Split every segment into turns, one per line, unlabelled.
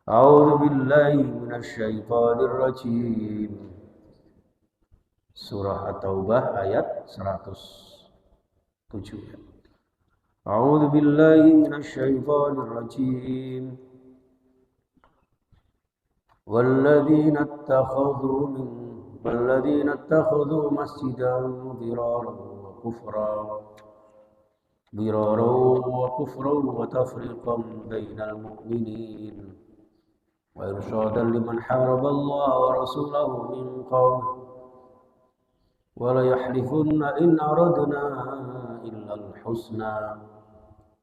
أعوذ بالله من الشيطان الرجيم. Surah At-Taubah ayat 107. A'udzu billahi minasy syaithanir rajim. والذين اتخذوا مسجدا ضرارا وكفرا وتفريقا بين المؤمنين وإرشادا لمن حارب الله ورسوله من قبل وليحلفن إن أردنا إلا الحسنى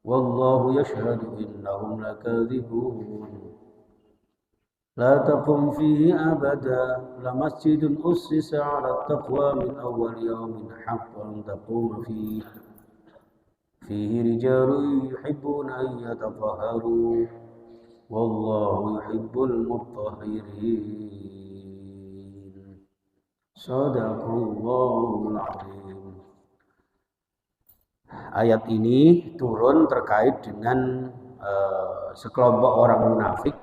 والله يشهد إنهم لكاذبون لا تقم فيه أبدا لمسجد أسس على التقوى من أول يوم حق أن تقوم فيه رجال يحبون أن يتطهروا والله يحب المطهرين. Shadaqallahul Azim. Ayat ini turun terkait dengan sekelompok orang munafik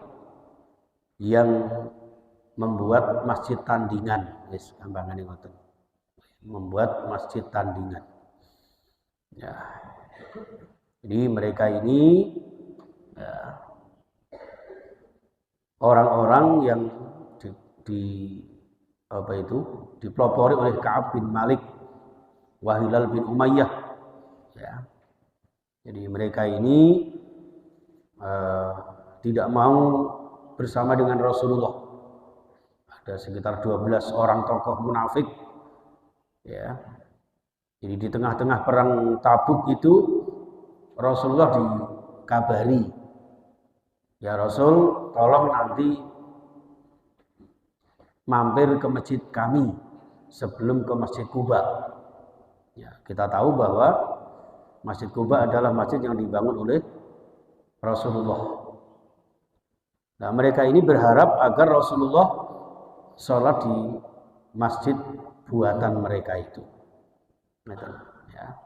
yang membuat masjid tandingan, membuat masjid tandingan. Ya. Jadi mereka ini orang-orang yang dipelopori oleh Ka'ab bin Malik wa Hilal bin Umayyah. Ya. Jadi mereka ini tidak mau bersama dengan Rasulullah. Ada sekitar 12 orang tokoh munafik. Ya. Jadi di tengah-tengah perang Tabuk itu Rasulullah dikabari, ya Rasul, tolong nanti mampir ke masjid kami sebelum ke Masjid Quba. Ya, kita tahu bahwa Masjid Quba adalah masjid yang dibangun oleh Rasulullah. Nah, mereka ini berharap agar Rasulullah sholat di masjid buatan mereka itu. Ya.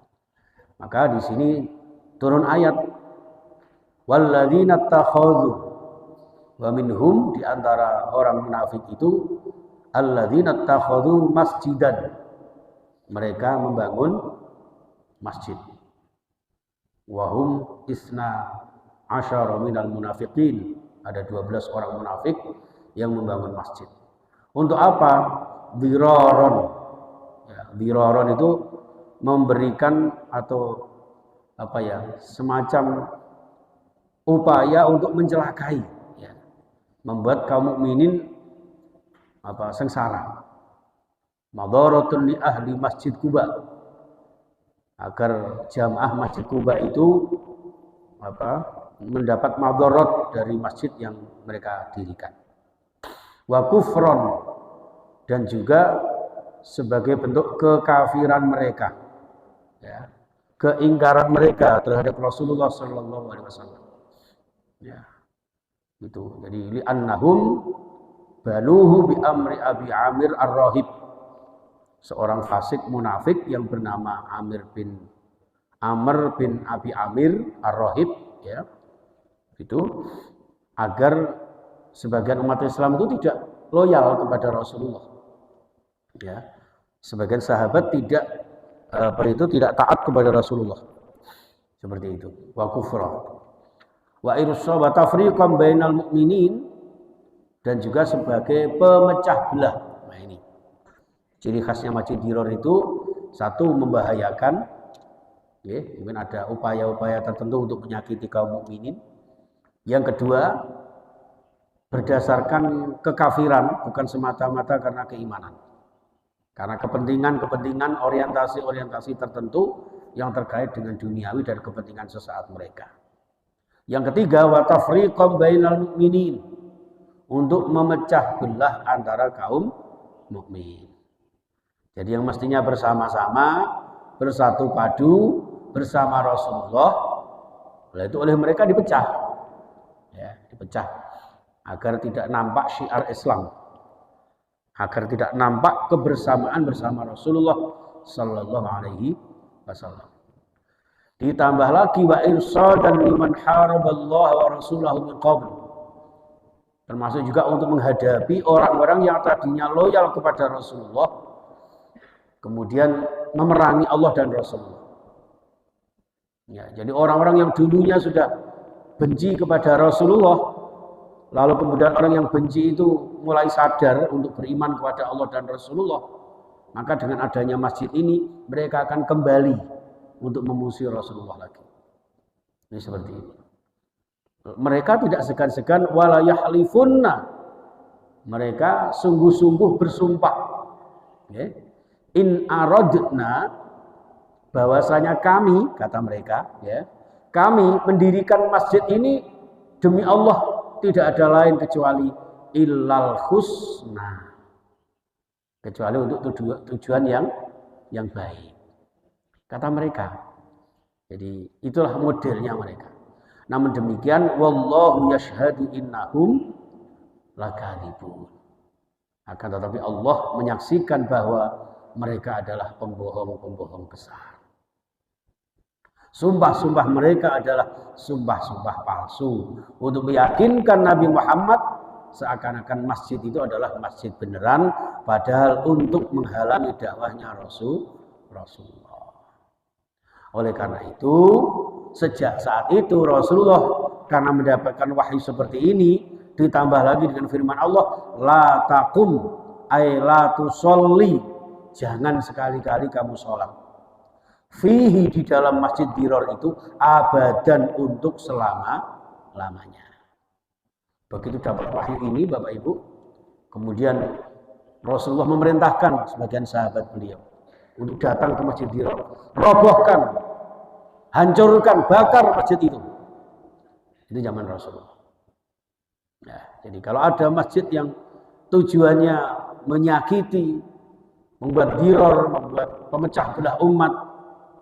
Maka di sini turun ayat walladzina takhadhu wa minhum, di antara orang munafik itu alladzina takhadhu masjidan, mereka membangun masjid. Wahum isna asyara minal munafiqin, ada 12 orang munafik yang membangun masjid. Untuk apa? Diraron. Ya, diraron itu memberikan atau semacam upaya untuk mencelakai, ya, membuat kaum mukminin sengsara. Madharatun li ahli Masjid Quba, agar jamaah Masjid Quba itu mendapat madharat dari masjid yang mereka dirikan. Wa kufron, dan juga sebagai bentuk kekafiran mereka, ya, keingkaran mereka terhadap Rasulullah Sallallahu Alaihi Wasallam. Ya, itu. Jadi li'annahum baluhu bi amri Abi Amir Ar-Rahib, seorang fasik munafik yang bernama Amr bin Abi Amir Ar-Rahib, ya, itu agar sebagian umat Islam itu tidak loyal kepada Rasulullah. Ya, sebagian sahabat tidak taat kepada Rasulullah, seperti itu. Wa kufra wa irsa wa tafriqan bainal mu'minin, dan juga sebagai pemecah belah. Nah, ini ciri khasnya masjid diror itu, satu, membahayakan, ya, mungkin ada upaya-upaya tertentu untuk menyakiti kaum mukminin. Yang kedua, berdasarkan kekafiran, bukan semata-mata karena keimanan. Karena kepentingan orientasi tertentu yang terkait dengan duniawi dan kepentingan sesaat mereka. Yang ketiga, wa tafriqan bainal mu'minin, untuk memecah belah antara kaum mukmin. Jadi yang mestinya bersama-sama, bersatu padu bersama Rasulullah, itu oleh mereka dipecah. Ya, dipecah agar tidak nampak syiar Islam, agar tidak nampak kebersamaan bersama Rasulullah Sallallahu Alaihi Wasallam. Ditambah lagi wa irsadan liman haraballahu wa rasulahu min qabl, Termasuk juga untuk menghadapi orang-orang yang tadinya loyal kepada Rasulullah, kemudian memerangi Allah dan Rasulullah. Ya, jadi orang-orang yang dulunya sudah benci kepada Rasulullah, lalu kemudian orang yang benci itu mulai sadar untuk beriman kepada Allah dan Rasulullah, maka dengan adanya masjid ini mereka akan kembali untuk memusuhi Rasulullah lagi. Ini seperti ini. Mereka tidak segan-segan wala yahlifunna. Mereka sungguh-sungguh bersumpah. Ya. In aradna, bahwasanya kami, kata mereka, ya, kami mendirikan masjid ini demi Allah, tidak ada lain kecuali illal husna, kecuali untuk tujuan yang baik, kata mereka. Jadi itulah modelnya mereka. Namun demikian, wallahu yashhadu innahum lakadzibun. Akan tetapi Allah menyaksikan bahwa mereka adalah pembohong-pembohong besar. Sumpah-sumpah mereka adalah sumpah-sumpah palsu untuk meyakinkan Nabi Muhammad seakan-akan masjid itu adalah masjid beneran, padahal untuk menghalangi dakwahnya Rasulullah. Oleh karena itu, sejak saat itu Rasulullah karena mendapatkan wahyu seperti ini, ditambah lagi dengan firman Allah, la taqum ay la tusolli, jangan sekali-kali kamu sholat. Fihi, di dalam masjid Dirar itu, abadan, untuk selama-lamanya. Begitu dapat wahyu ini Bapak Ibu, kemudian Rasulullah memerintahkan sebagian sahabat beliau untuk datang ke masjid Dirar, robohkan, hancurkan, bakar masjid itu. Itu zaman Rasulullah. Nah, jadi kalau ada masjid yang tujuannya menyakiti, membuat Dirar, membuat pemecah belah umat,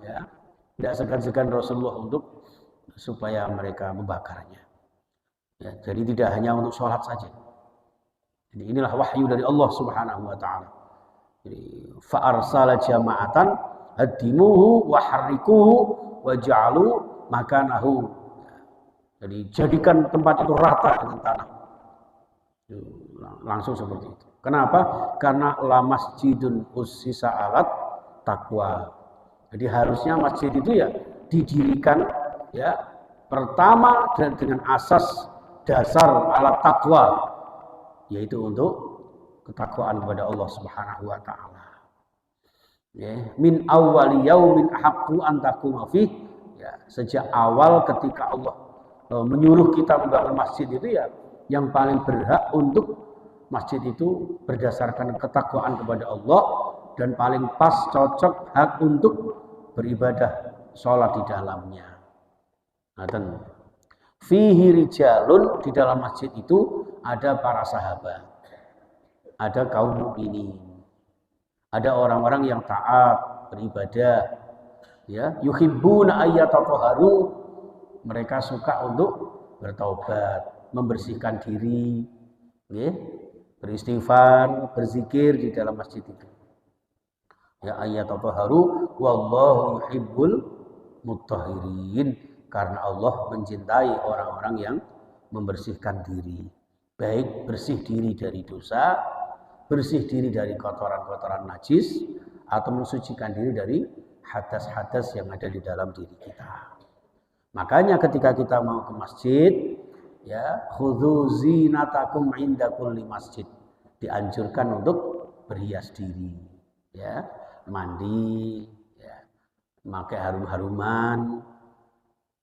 ya, tidak segan-segan Rasulullah untuk supaya mereka membakarnya. Ya, jadi tidak hanya untuk sholat saja. Jadi inilah wahyu dari Allah Subhanahu wa taala. Jadi fa'arsala jama'atan hadimuhu wa harrikuhu wa ja'alu makanahu. Jadi jadikan tempat itu rata dengan tanah. Langsung seperti itu. Kenapa? Karena la masjidun ussisa alat taqwa. Jadi harusnya masjid itu ya didirikan ya pertama dengan asas dasar alat takwa, yaitu untuk ketakwaan kepada Allah Subhanahu wa taala. Ya, min awwali yaumin haqqu an taquma fih, ya, sejak awal ketika Allah menyuruh kita membangun masjid itu ya yang paling berhak untuk masjid itu berdasarkan ketakwaan kepada Allah dan paling pas cocok hak untuk beribadah sholat di dalamnya. Nah, fihi rijalun, di dalam masjid itu ada para sahabat, ada kaum mukminin, ada orang-orang yang taat beribadah, ya, yuhibbuna ayyatahharu, mereka suka untuk bertaubat, membersihkan diri, ya, beristighfar, berzikir di dalam masjid itu. Ya, ayyatahharu wallahu yuhibbul mutahhirin, karena Allah mencintai orang-orang yang membersihkan diri, baik bersih diri dari dosa, bersih diri dari kotoran-kotoran najis, atau mensucikan diri dari hadas-hadas yang ada di dalam diri kita. Makanya ketika kita mau ke masjid, ya, khudzu zinatakum inda kulli masjid, dianjurkan untuk berhias diri, ya, mandi, ya, memakai harum-haruman,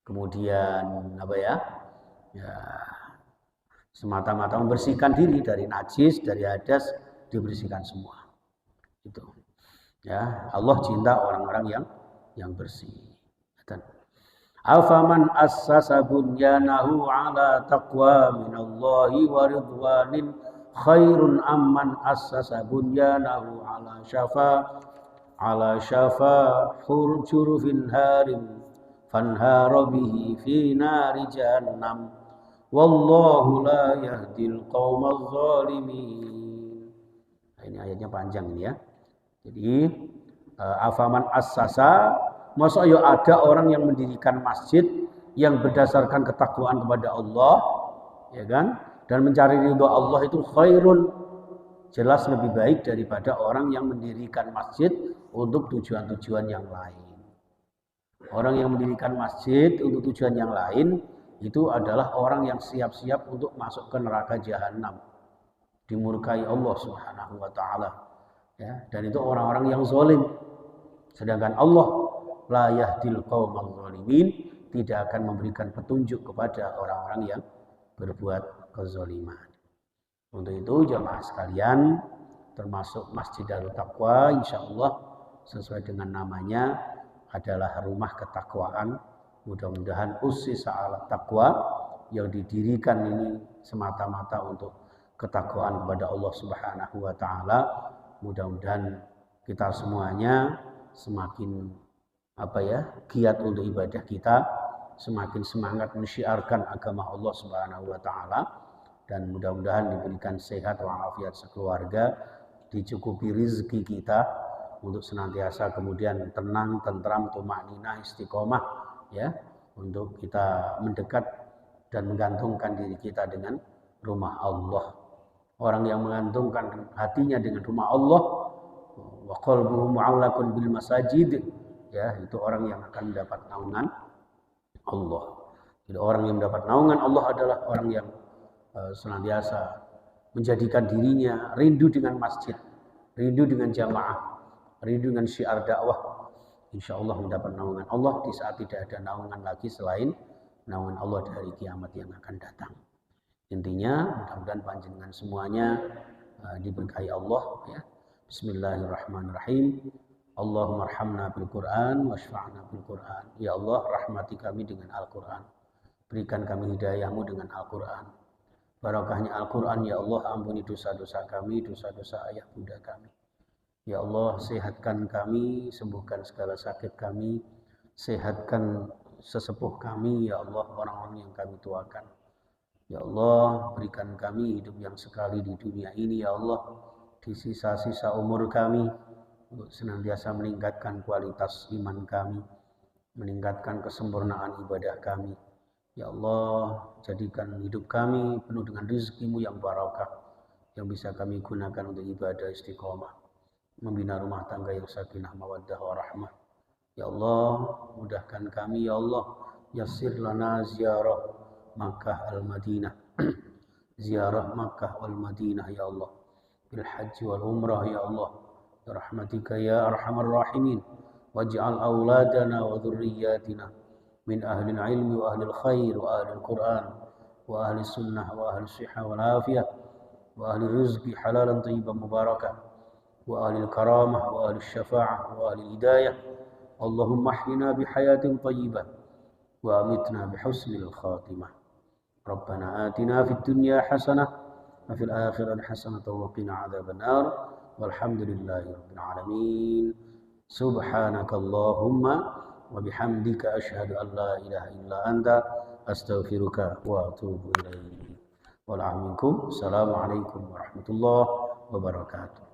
kemudian apa ya, ya, semata-mata membersihkan diri dari najis, dari hadas, dibersihkan semua. Itu, ya, Allah cinta orang-orang yang bersih. Dan afaman assasa bunyanahu ala taqwa minallahi wa ridwanin khairun amman assasa bunyanahu ala syafa hurjurufin harim fanhara bihi fi nari jahannam wallahu la yahdil qaumadz zalimin. Nah, ini ayatnya panjang ini ya. Jadi afaman assasa, masa ya ada orang yang mendirikan masjid yang berdasarkan ketakwaan kepada Allah, ya kan, Dan mencari ridho Allah itu khairun, jelas lebih baik daripada orang yang mendirikan masjid untuk tujuan-tujuan yang lain. Orang yang mendirikan masjid untuk tujuan yang lain itu adalah orang yang siap-siap untuk masuk ke neraka jahanam, dimurkai Allah Subhanahu wa taala. Ya, dan itu orang-orang yang zalim. Sedangkan Allah la yahdil qaumal zalimin, tidak akan memberikan petunjuk kepada orang-orang yang berbuat kezaliman. Untuk itu jamaah sekalian, termasuk Masjid Darut Taqwa insyaallah sesuai dengan namanya adalah rumah ketakwaan. Mudah-mudahan usis ala taqwa yang didirikan ini semata-mata untuk ketakwaan kepada Allah Subhanahu wa taala. Mudah-mudahan kita semuanya semakin giat untuk ibadah kita, semakin semangat mensyiarkan agama Allah Subhanahu wa taala, dan mudah-mudahan diberikan sehat walafiat sekeluarga, dicukupi rezeki kita untuk senantiasa kemudian tenang, tentram, tumakninah, istiqomah, ya, untuk kita mendekat dan menggantungkan diri kita dengan rumah Allah. Orang yang menggantungkan hatinya dengan rumah Allah, wa qalbuhu mu'allaqun bil masajid, ya, itu orang yang akan mendapat naungan Allah. Jadi orang yang mendapat naungan Allah adalah orang yang senantiasa menjadikan dirinya rindu dengan masjid, rindu dengan jamaah, rindu dengan syiar dakwah. Insya Allah mendapat naungan Allah di saat tidak ada naungan lagi selain naungan Allah dari kiamat yang akan datang. Intinya mudah-mudahan panjenengan semuanya diberkahi Allah, ya. Bismillahirrahmanirrahim. Allahumma arhamna bil Qur'an wasfa'na bil Qur'an. Ya Allah, rahmati kami dengan Al-Qur'an. Berikan kami hidayahmu dengan Al-Qur'an. Barakahnya Al-Qur'an, ya Allah, ampuni dosa-dosa kami, dosa-dosa ayah bunda kami. Ya Allah, sehatkan kami, sembuhkan segala sakit kami, sehatkan sesepuh kami, ya Allah, orang-orang yang kami tuakan. Ya Allah, berikan kami hidup yang sekali di dunia ini, ya Allah, di sisa-sisa umur kami, untuk senantiasa meningkatkan kualitas iman kami, meningkatkan kesempurnaan ibadah kami. Ya Allah, jadikan hidup kami penuh dengan rezeki-Mu yang barakah, yang bisa kami gunakan untuk ibadah istiqomah, membina rumah tangga yang sakinah mawaddah warahmah. Ya Allah, mudahkan kami, ya Allah, yassir lana ziarah Makkah al-Madinah, ziarah Makkah wal Madinah, ya Allah, bil haji wal umrah, ya Allah, rahmatika ya arhamar rahimin. Waj'al auladana wa dhurriyyatina min ahli ilmi wa ahli khair wa ahli Quran wa ahli sunnah wa ahli sihah wal afiyah wa ahli rizqi halalan tayyiban mubarakah wa ahli karamah wa ahli syafa'ah wa ahli hidayah. Allahumma ahyina bihayatin tayyibah wa amitna bihusnil khatimah. Rabbana atina fid dunya hasanah wa fil akhirati hasanah wa qina adzabannar. Walhamdulillahi rabbil alamin. Subhanakallahumma wa bihamdika asyhadu an la ilaha illa anta astaghfiruka wa atubu ilaik. Assalamualaikum warahmatullahi wabarakatuh.